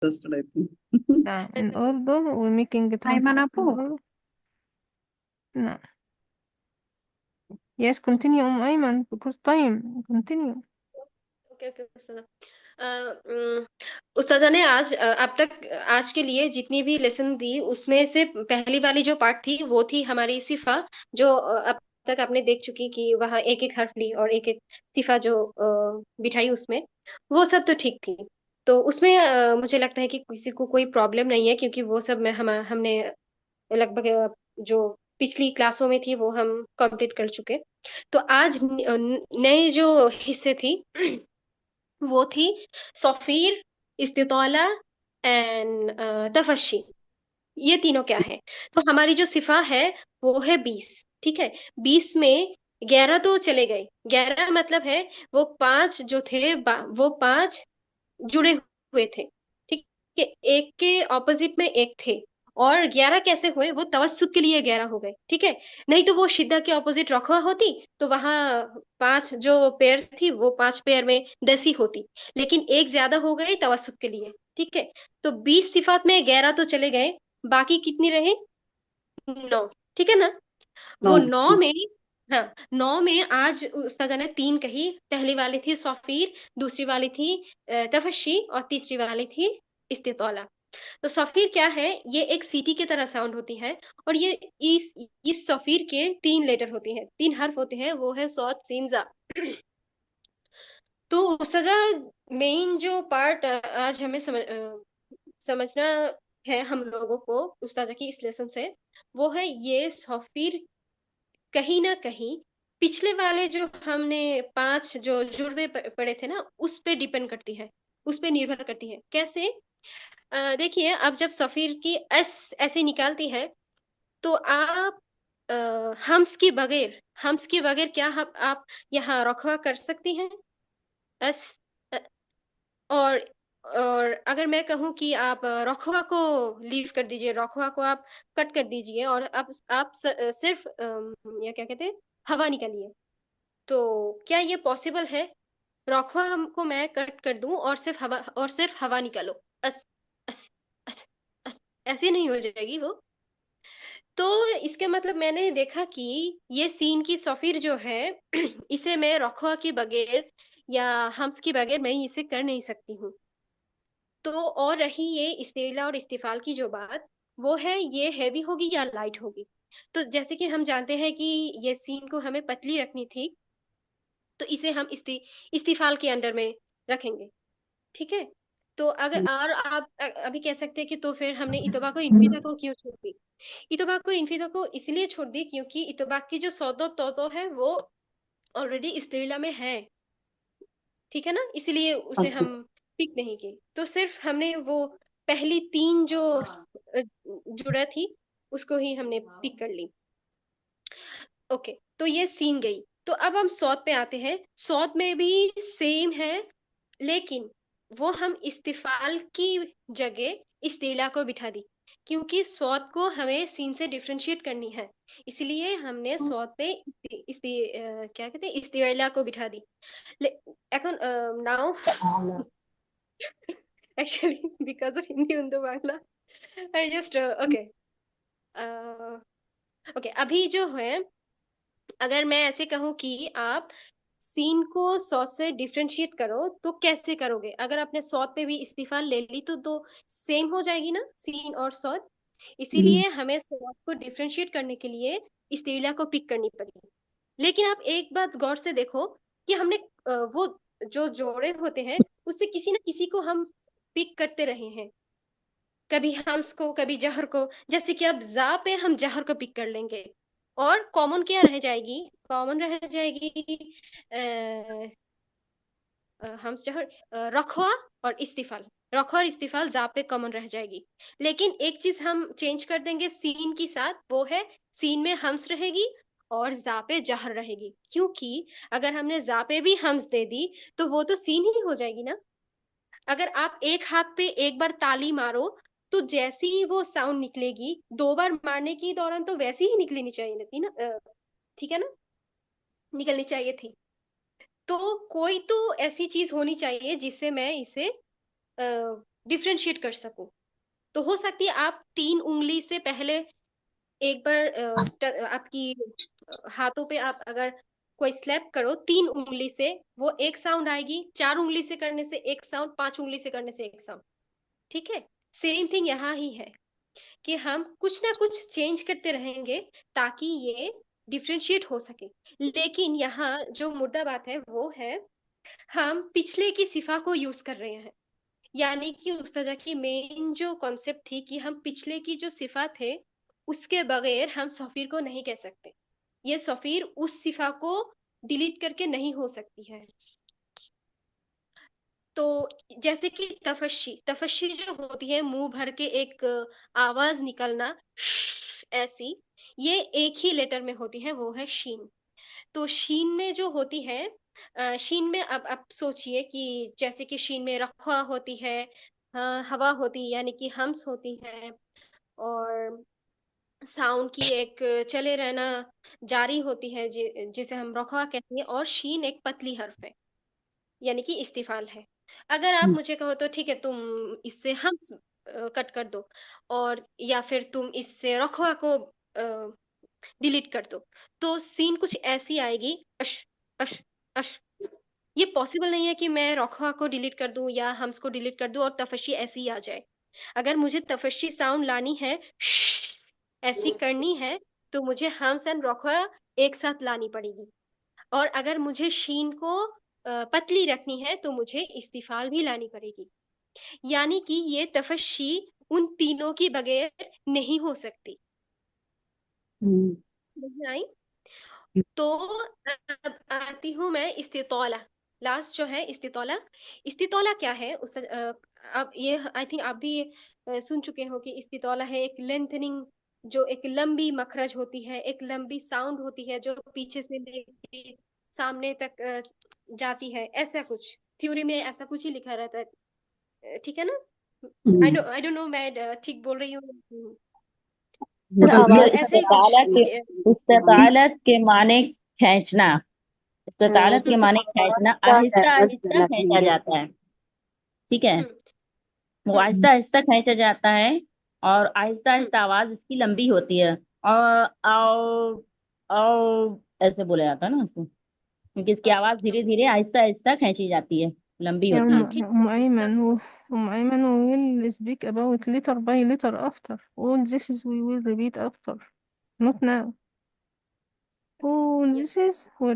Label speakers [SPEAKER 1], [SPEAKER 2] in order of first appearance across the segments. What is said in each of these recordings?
[SPEAKER 1] Understood, I think.
[SPEAKER 2] In Urdu, we're making a
[SPEAKER 3] Ayman
[SPEAKER 2] translation.
[SPEAKER 3] Apu.
[SPEAKER 2] No. Yes, continue, Ayman, because time. Continue.
[SPEAKER 4] Okay okay उस्तादा। उस्तादा ने आज अब तक आज के लिए जितनी भी लेसन दी उसमें से पहली वाली जो पार्ट थी वो थी हमारी सिफा, जो अब तक आपने देख चुकी कि वहाँ एक एक हर्फ ली और एक एक सिफा जो बिठाई उसमें, वो सब तो ठीक थी। तो उसमें मुझे लगता है कि किसी को कोई प्रॉब्लम नहीं है, क्योंकि वो सब हमने लगभग जो पिछली क्लासों में थी वो हम कंप्लीट कर चुके। तो आज नए जो हिस्से थी वो थी सफीर, इस्तितौला एंड तफशी। ये तीनों क्या है? तो हमारी जो सिफा है वो है 20। ठीक है, 20 में 11 तो चले गए। 11 मतलब है वो पांच जो थे वो पांच जुड़े हुए थे। ठीक है, एक के ऑपोजिट में एक थे। और 11 कैसे हुए? वो तवस्सुत के लिए 11 हो गए। ठीक है, नहीं तो वो शिद्दा के ऑपोजिट रखवा होती तो वहां पांच जो पेयर थी वो पांच पेयर में 10 ही होती। लेकिन एक ज्यादा हो गई तवस्सुत के लिए। ठीक है, तो 20 सिफात में 11 तो चले गए, बाकी कितनी रहे? 9। ठीक है ना? वो
[SPEAKER 1] No.
[SPEAKER 4] 9 में, हाँ, 9 में आज उस्ताजा ने तीन कही। पहली वाली थी सफीर, दूसरी वाली थी तफशी, और तीसरी वाली थी इस्तितौला। तो सफीर क्या है? ये एक सीटी की तरह साउंड होती है। और ये इस सफीर के तीन लेटर होती हैं, तीन हर्फ होते हैं, वो है सौत सीन जा। तो उस्ताजा मेन जो पार्ट आज हमें समझना है हम लोगों को उस्ताजा की इस लेसन से, वो है ये सफीर कहीं ना कहीं पिछले वाले जो हमने पांच जो जुड़वे पड़े थे ना उस पे डिपेंड करती है, उस पे निर्भर करती है। कैसे? देखिए, अब जब सफीर की एस ऐसे निकालती है तो आप हम्स के बगैर क्या आप यहाँ रखवा कर सकती हैं? एस अ, और और अगर मैं कहूँ कि आप रखवा को लीव कर दीजिए, रखवा को आप कट कर दीजिए और आप सिर्फ या क्या कहते हैं, हवा निकालिए, तो क्या ये पॉसिबल है? रखवा को मैं कट कर दूं और सिर्फ हवा निकालो, अस अस अस, अस ऐसे नहीं हो जाएगी वो। तो इसके मतलब मैंने देखा कि ये सीन की सफीर जो है इसे मैं रखवा के बगैर या हम्स के बगैर मैं इसे कर नहीं सकती हूँ। तो और रही ये इस्तेला और इस्तिफाल की जो बात, वो है ये हैवी होगी या लाइट होगी। तो जैसे कि हम जानते हैं कि ये सीन को हमें पतली रखनी थी, तो इसे हम इस्तिफाल के अंडर में रखेंगे। ठीक है, तो अगर और आप अभी कह सकते हैं कि तो फिर हमने इतोबा को इनफिदा को क्यों छोड़ दी? इतोबा को इनफिदा को इसलिए छोड़ दी क्योंकि इतोबा की जो सौदो तोजो है वो ऑलरेडी इस्तेला में है। ठीक है ना, इसलिए उसे
[SPEAKER 1] Okay.
[SPEAKER 4] हम पिक नहीं की। तो सिर्फ हमने वो पहली तीन जो जुड़ा थी उसको ही हमने पिक कर ली। ओके, तो ये सीन गई। तो अब हम सौत पे आते हैं। सौत में भी सेम है, लेकिन वो हम इस्तिफाल की जगह इस्तीला को बिठा दी, क्योंकि सौत को हमें सीन से डिफरेंशिएट करनी है। इसलिए हमने सौत पे क्या कहते हैं, इस्तीला को बिठा दी। এখন now actually because of Hindi Urdu Bangla I just okay okay. अभी जो है, अगर मैं ऐसे कहूँ कि आप सीन को सौ से डिफरेंशिएट करो तो कैसे करोगे? अगर आपने सौत पे भी इस्तीफा ले ली तो सेम हो जाएगी ना सीन और सौत। इसीलिए हमें सौत को डिफरेंशिएट करने के लिए इस्तीला को पिक करनी पड़ी। लेकिन आप एक बात गौर से देखो कि हमने वो जो जोड़े होते हैं उससे किसी ना किसी को हम पिक करते रहे हैं, कभी हम्स को कभी जहर को। जैसे कि अब जा पे हम जहर को पिक कर लेंगे, और कॉमन क्या रह जाएगी? कॉमन रह जाएगी हम्स जहर, रखवा और इस्तीफाल। रखवा और इस्तीफाल जा पे कॉमन रह जाएगी। लेकिन एक चीज हम चेंज कर देंगे सीन के साथ, वो है सीन में हम्स रहेगी और जा पे जहर रहेगी। क्योंकि अगर हमने जा पे भी हम्स दे दी तो वो तो सीन ही हो जाएगी ना। अगर आप एक हाथ पे एक बार ताली मारो तो जैसी ही वो साउंड निकलेगी, दो बार मारने की दौरान तो वैसी ही निकलनी चाहिए थी ना। ठीक है ना, निकलनी चाहिए थी। तो कोई तो ऐसी चीज होनी चाहिए जिससे मैं इसे डिफरेंशिएट कर सकूं। तो हो सकती है आप 3 उंगली से पहले एक बार आपकी हाथों पे आप अगर कोई स्लैप करो 3 उंगली से, वो एक साउंड आएगी, 4 उंगली से करने से एक साउंड, 5 उंगली से करने से एक साउंड। ठीक है, सेम थिंग यहाँ ही है कि हम कुछ ना कुछ चेंज करते रहेंगे ताकि ये डिफ्रेंशिएट हो सके। लेकिन यहाँ जो मुद्दा बात है वो है, हम पिछले की सिफा को यूज कर रहे हैं। यानी कि उस्ताजा की मेन जो कॉन्सेप्ट थी कि हम पिछले की जो सिफा थे उसके बगैर हम सफीर को नहीं कह सकते। ये सफीर उस सिफा को डिलीट करके नहीं हो सकती है। तो जैसे कि तफशी तफशी जो होती है, मुंह भर के एक आवाज निकलना ऐसी, ये एक ही लेटर में होती है, वो है शीन। तो शीन में जो होती है, शीन में अब आप सोचिए कि जैसे कि शीन में रखवा होती है, हवा होती है यानी कि हम्स होती है, और साउंड की एक चले रहना जारी होती है जिसे हम रखवा कहते हैं, और शीन एक पतली हर्फ है यानी कि इस्तीफाल है। अगर आप मुझे कहो तो ठीक है, तुम इससे हम्स कट कर दो, और या फिर तुम इससे रखवा को डिलीट कर दो, तो सीन कुछ ऐसी आएगी, अश अश अश। ये पॉसिबल नहीं है कि मैं रखवा को डिलीट कर दूं या हम्स को डिलीट कर दूं और तफशी ऐसी ही आ जाए। अगर मुझे तफशी साउंड लानी है, ऐसी करनी है, तो मुझे हम्स एंड रखवा एक साथ लानी पड़ेगी। और अगर मुझे शीन को पतली रखनी है तो मुझे इस्तीफाल भी लानी पड़ेगी। यानी कि ये तफशी उन तीनों की बगैर नहीं हो सकती।
[SPEAKER 1] हम्म।
[SPEAKER 4] समझ में आई? तो अब आती हूँ मैं इस्तितौला। लास्ट जो है इस्तितौला। इस्तितौला क्या है उस अब ये आई थिंक आप भी सुन चुके हो कि इस्तितौला है एक लेंथनिंग, जो एक लंबी मखरज होती है, एक लंबी साउंड होती है जो पीछे से लेके सामने तक जाती है, ऐसा कुछ थ्योरी में ऐसा कुछ ही लिखा रहता है। ठीक है ना? आई डोंट नो मैं ठीक बोल रही हूँ।
[SPEAKER 1] सर
[SPEAKER 4] तो
[SPEAKER 1] आवाज
[SPEAKER 4] ऐसे ही कुछ
[SPEAKER 1] इस्तालत के माने खींचना। इस्तालत के माने खींचना, आहिस्ता आहिस्ता खींचा जाता है। ठीक है,
[SPEAKER 4] हम्म
[SPEAKER 1] वो
[SPEAKER 4] हम्म
[SPEAKER 1] आहिस्ता आहिस्ता खींचा जाता है, और आहिस्ता
[SPEAKER 4] हम्म
[SPEAKER 1] आहिस्ता आवाज इसकी लंबी होती है, और आओ ऐसे बोला जाता है ना उसको, क्योंकि इसकी
[SPEAKER 4] ओके,
[SPEAKER 1] आवाज धीरे धीरे आहिस्ता आहिस्ता खींची जाती है, लंबी
[SPEAKER 2] Yeah,
[SPEAKER 1] होती है।
[SPEAKER 4] ठीक
[SPEAKER 2] Ayman, Ayman will speak about letter by letter after. All this is we will repeat after, not now. All
[SPEAKER 4] है।
[SPEAKER 2] this is we're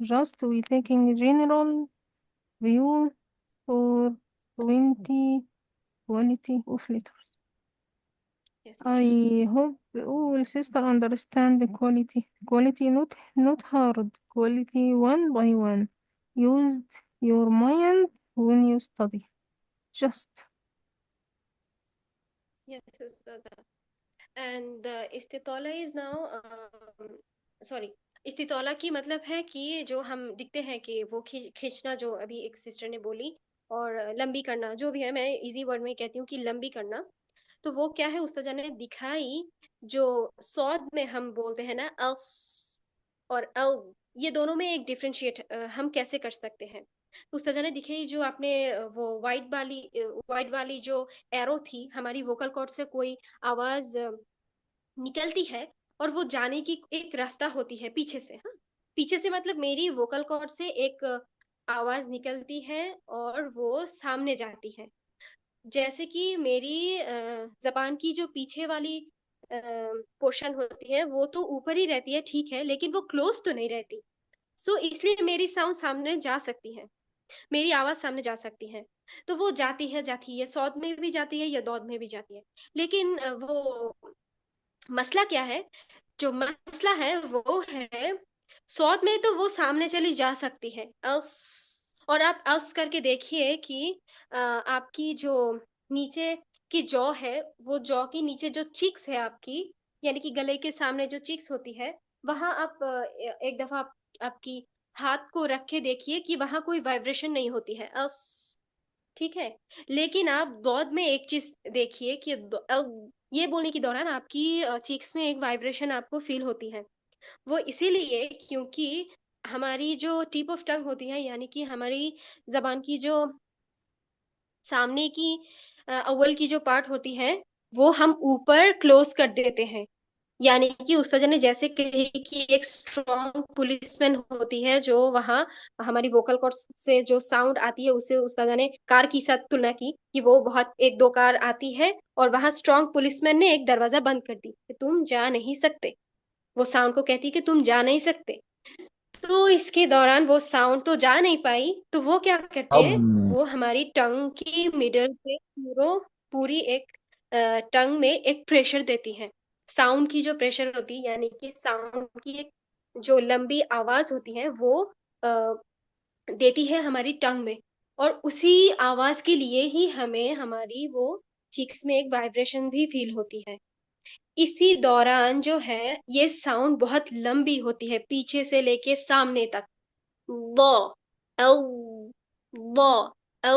[SPEAKER 2] Just we taking general view for 20 quality of letters.
[SPEAKER 4] Yes.
[SPEAKER 2] I hope all sister understand the quality. Quality not hard. Quality one by one. Use your mind when you study. Just
[SPEAKER 4] Yes, and इस्तितौला is now, sorry, इस्तितौला की मतलब है कि जो हम दिखते हैं कि वो खींचना, जो अभी एक सिस्टर ने बोली, और लंबी करना, जो भी है मैं इजी वर्ड में कहती हूँ कि लंबी करना। तो वो क्या है उस्ताद ने दिखाई, जो सौद में हम बोलते हैं ना, अल्स और अल, ये दोनों में एक डिफरेंशिएट हम कैसे कर सकते हैं। तो उस्ताद ने दिखाई, जो आपने वो वाइट वाली जो एरो थी, हमारी वोकल कॉर्ड से कोई आवाज निकलती है और वो जाने की एक रास्ता होती है पीछे से। हाँ, पीछे से मतलब मेरी वोकल कॉर्ड से एक आवाज निकलती है और वो सामने जाती है। जैसे कि मेरी जबान की जो पीछे वाली पोर्शन होती है वो तो ऊपर ही रहती है, ठीक है, लेकिन वो क्लोज तो नहीं रहती। सो इसलिए मेरी साउंड सामने जा सकती है, मेरी आवाज सामने जा सकती है। तो वो जाती है, सौद में भी जाती है या दौद में भी जाती है। लेकिन वो मसला क्या है, जो मसला है वो है, सौद में तो वो सामने चली जा सकती है अस, और आप अस करके देखिए कि आपकी जो नीचे की जॉ है, वो जॉ की नीचे जो चिक्स है आपकी, यानी कि गले के सामने जो चिक्स होती है, वहां आप एक दफा आपकी हाथ को रख के देखिए कि वहां कोई वाइब्रेशन नहीं होती है अस। ठीक है, लेकिन आप दौद में एक चीज देखिए कि ये बोलने के दौरान आपकी चीक्स में एक वाइब्रेशन आपको फील होती है। वो इसीलिए क्योंकि हमारी जो टिप ऑफ टंग होती है, यानी कि हमारी जबान की जो सामने की अव्वल की जो पार्ट होती है वो हम ऊपर क्लोज कर देते हैं। यानी कि उस्ताद ने जैसे कही कि एक स्ट्रॉन्ग पुलिसमैन होती है जो वहां हमारी वोकल कॉर्ड्स से जो साउंड आती है उसे उस्ताद ने कार की साथ तुलना की कि वो बहुत एक दो कार आती है और वहां स्ट्रॉन्ग पुलिसमैन ने एक दरवाजा बंद कर दी कि तुम जा नहीं सकते। वो साउंड को कहती है कि तुम जा नहीं सकते। तो इसके दौरान वो साउंड तो जा नहीं पाई तो वो क्या करते हैं,
[SPEAKER 3] अब
[SPEAKER 4] वो हमारी टंग की मिडल पे पूरी एक टंग में एक प्रेशर देती है। साउंड की जो प्रेशर होती है यानी कि साउंड की एक जो लंबी आवाज होती है वो अ, देती है हमारी टंग में। और उसी आवाज के लिए ही हमें हमारी वो चीक्स में एक वाइब्रेशन भी फील होती है। इसी दौरान जो है ये साउंड बहुत लंबी होती है पीछे से लेके सामने तक। वो औ वो औ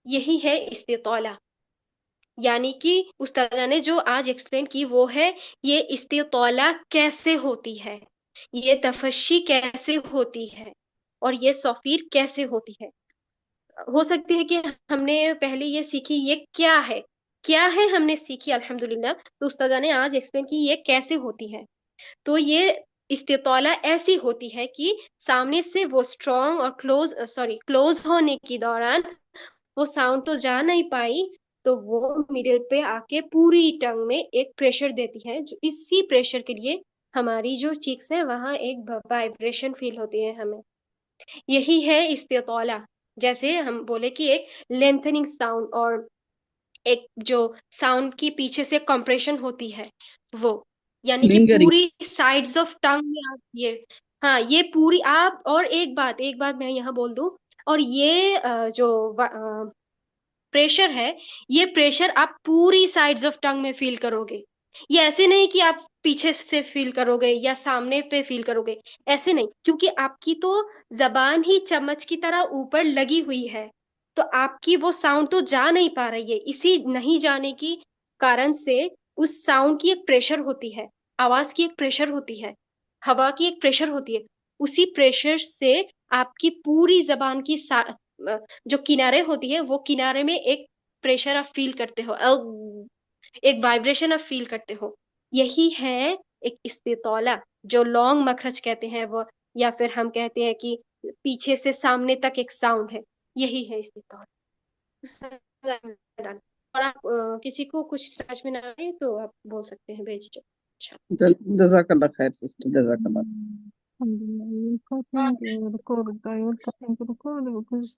[SPEAKER 4] यही है इस्तितौला। यानी कि उस्ताद ने जो आज एक्सप्लेन की वो है ये इस्तितौला कैसे होती है, ये तफस्सी कैसे होती है और ये सौफीर कैसे होती है। हो सकती है कि हमने पहले ये सीखी ये क्या है हमने सीखी अल्हम्दुलिल्लाह। तो उस्ताद ने आज एक्सप्लेन की ये कैसे होती है। तो ये इस्तितौला ऐसी होती है कि सामने से वो स्ट्रॉन्ग और क्लोज होने के दौरान वो साउंड तो जा नहीं पाई तो वो मिडिल पे आके पूरी टंग में एक प्रेशर देती है जो इसी प्रेशर के लिए हमारी जो चीक्स है वहां एक वाइब्रेशन फील होती है हमें। यही है इस्तितौला। जैसे हम बोले कि एक लेंथनिंग साउंड और एक जो साउंड की पीछे से कंप्रेशन होती है वो, यानी कि
[SPEAKER 3] लिंगरिंग।
[SPEAKER 4] पूरी साइड्स ऑफ टंग में आप ये, हाँ ये पूरी आप, और एक बात मैं यहाँ बोल दूं, और ये जो प्रेशर है ये प्रेशर आप पूरी साइड्स ऑफ टंग में फील करोगे। ये ऐसे नहीं कि आप पीछे से फील करोगे या सामने पे फील करोगे, ऐसे नहीं, क्योंकि आपकी तो जबान ही चम्मच की तरह ऊपर लगी हुई है। तो आपकी वो साउंड तो जा नहीं पा रही है, इसी नहीं जाने की कारण से उस साउंड की एक प्रेशर होती है, आवाज की एक प्रेशर होती है, हवा की एक प्रेशर होती है। उसी प्रेशर से आपकी पूरी जबान की जो किनारे होती है वो किनारे में एक प्रेशर आप फील करते हो, एक वाइब्रेशन आप फील करते हो। यही है एक इस्तितौला, जो लॉन्ग मखरज कहते हैं वो, या फिर हम कहते हैं कि पीछे से सामने तक एक साउंड है, यही है इस्तितौला। और आप किसी को कुछ समझ में ना आए तो आप बोल सकते हैं बेझिझक। अच्छा।
[SPEAKER 3] जजाकल्ला खैर सिस्टर, जजाकल्ला।
[SPEAKER 2] Alhamdulillah, you're cutting the record. You're cutting the record because